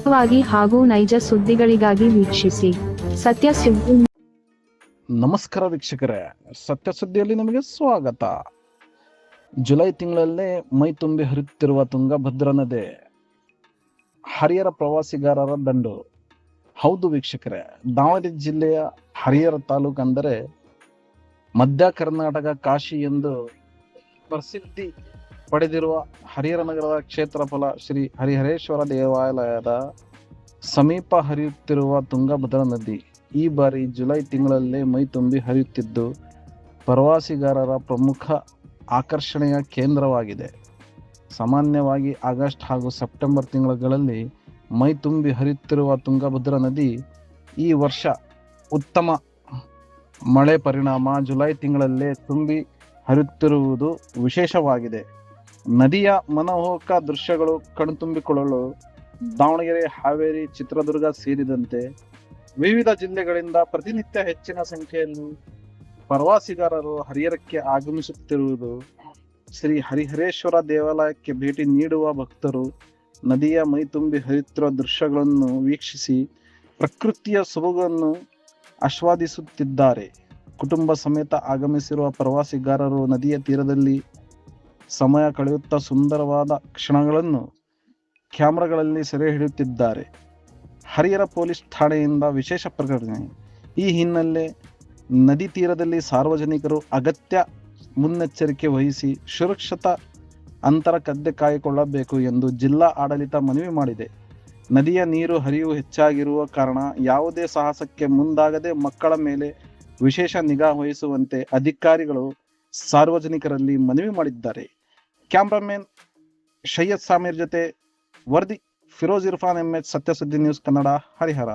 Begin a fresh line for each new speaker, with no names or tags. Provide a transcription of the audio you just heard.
ನಿಖರವಾಗಿ ಹಾಗೂ ನೈಜ ಸುದ್ದಿಗಳಿಗಾಗಿ ವೀಕ್ಷಿಸಿ ಸತ್ಯ ಸುದ್ದಿ.
ನಮಸ್ಕಾರ ವೀಕ್ಷಕರೇ, ಸತ್ಯ ಸುದ್ದಿಯಲ್ಲಿ ನಿಮಗೆ ಸ್ವಾಗತ. ಜುಲೈ ತಿಂಗಳಲ್ಲೇ ಮೈ ತುಂಬಿ ಹರಿಯುತ್ತಿರುವ ತುಂಗಭದ್ರಾ ನದಿ ಹರಿಹರ ಪ್ರವಾಸಿಗಾರರ ದಂಡು. ಹೌದು ವೀಕ್ಷಕರೇ, ದಾವಣಗೆರೆ ಜಿಲ್ಲೆಯ ಹರಿಹರ ತಾಲೂಕು ಅಂದರೆ ಮಧ್ಯ ಕರ್ನಾಟಕ ಕಾಶಿ ಎಂದು ಪ್ರಸಿದ್ಧಿ ಪಡೆದಿರುವ ಹರಿಹರ ನಗರದ ಕ್ಷೇತ್ರಫಲ ಶ್ರೀ ಹರಿಹರೇಶ್ವರ ದೇವಾಲಯದ ಸಮೀಪ ಹರಿಯುತ್ತಿರುವ ತುಂಗಭದ್ರಾ ನದಿ ಈ ಬಾರಿ ಜುಲೈ ತಿಂಗಳಲ್ಲೇ ಮೈ ತುಂಬಿ ಹರಿಯುತ್ತಿದ್ದು ಪ್ರವಾಸಿಗಾರರ ಪ್ರಮುಖ ಆಕರ್ಷಣೆಯ ಕೇಂದ್ರವಾಗಿದೆ. ಸಾಮಾನ್ಯವಾಗಿ ಆಗಸ್ಟ್ ಹಾಗೂ ಸೆಪ್ಟೆಂಬರ್ ತಿಂಗಳುಗಳಲ್ಲಿ ಮೈ ತುಂಬಿ ಹರಿಯುತ್ತಿರುವ ತುಂಗಭದ್ರಾ ನದಿ ಈ ವರ್ಷ ಉತ್ತಮ ಮಳೆ ಪರಿಣಾಮ ಜುಲೈ ತಿಂಗಳಲ್ಲೇ ತುಂಬಿ ಹರಿಯುತ್ತಿರುವುದು ವಿಶೇಷವಾಗಿದೆ. ನದಿಯ ಮನಮೋಹಕ ದೃಶ್ಯಗಳು ಕಣ್ತುಂಬಿಕೊಳ್ಳಲು ದಾವಣಗೆರೆ, ಹಾವೇರಿ, ಚಿತ್ರದುರ್ಗ ಸೇರಿದಂತೆ ವಿವಿಧ ಜಿಲ್ಲೆಗಳಿಂದ ಪ್ರತಿನಿತ್ಯ ಹೆಚ್ಚಿನ ಸಂಖ್ಯೆಯಲ್ಲಿ ಪ್ರವಾಸಿಗಾರರು ಹರಿಹರಕ್ಕೆ ಆಗಮಿಸುತ್ತಿರುವುದು, ಶ್ರೀ ಹರಿಹರೇಶ್ವರ ದೇವಾಲಯಕ್ಕೆ ಭೇಟಿ ನೀಡುವ ಭಕ್ತರು ನದಿಯ ಮೈ ತುಂಬಿ ಹರಿಯುತ್ತಿರುವ ದೃಶ್ಯಗಳನ್ನು ವೀಕ್ಷಿಸಿ ಪ್ರಕೃತಿಯ ಸೊಬಗನ್ನು ಆಸ್ವಾದಿಸುತ್ತಿದ್ದಾರೆ. ಕುಟುಂಬ ಸಮೇತ ಆಗಮಿಸಿರುವ ಪ್ರವಾಸಿಗಾರರು ನದಿಯ ತೀರದಲ್ಲಿ ಸಮಯ ಕಳೆಯುತ್ತಾ ಸುಂದರವಾದ ಕ್ಷಣಗಳನ್ನು ಕ್ಯಾಮೆರಾಗಳಲ್ಲಿ ಸೆರೆ ಹಿಡಿಯುತ್ತಿದ್ದಾರೆ. ಹರಿಹರ ಪೊಲೀಸ್ ಠಾಣೆಯಿಂದ ವಿಶೇಷ ಪ್ರಕಟಣೆ. ಈ ಹಿನ್ನೆಲೆ ನದಿ ತೀರದಲ್ಲಿ ಸಾರ್ವಜನಿಕರು ಅಗತ್ಯ ಮುನ್ನೆಚ್ಚರಿಕೆ ವಹಿಸಿ ಸುರಕ್ಷಿತ ಅಂತರ ಕದ್ದೆ ಕಾಯ್ದುಕೊಳ್ಳಬೇಕು ಎಂದು ಜಿಲ್ಲಾ ಆಡಳಿತ ಮನವಿ ಮಾಡಿದೆ. ನದಿಯ ನೀರು ಹರಿವು ಹೆಚ್ಚಾಗಿರುವ ಕಾರಣ ಯಾವುದೇ ಸಾಹಸಕ್ಕೆ ಮುಂದಾಗದೆ ಮಕ್ಕಳ ಮೇಲೆ ವಿಶೇಷ ನಿಗಾ ವಹಿಸುವಂತೆ ಅಧಿಕಾರಿಗಳು ಸಾರ್ವಜನಿಕರಲ್ಲಿ ಮನವಿ ಮಾಡಿದ್ದಾರೆ. ಕ್ಯಾಮ್ರಾಮನ್ ಸೈಯದ್ ಸಾಮೀರ್ ಜೊತೆ ವರದಿ ಫಿರೋಜ್ ಇರ್ಫಾನ್ MH, ಸತ್ಯ ಸುದ್ದಿ ನ್ಯೂಸ್ ಕನ್ನಡ, ಹರಿಹರ.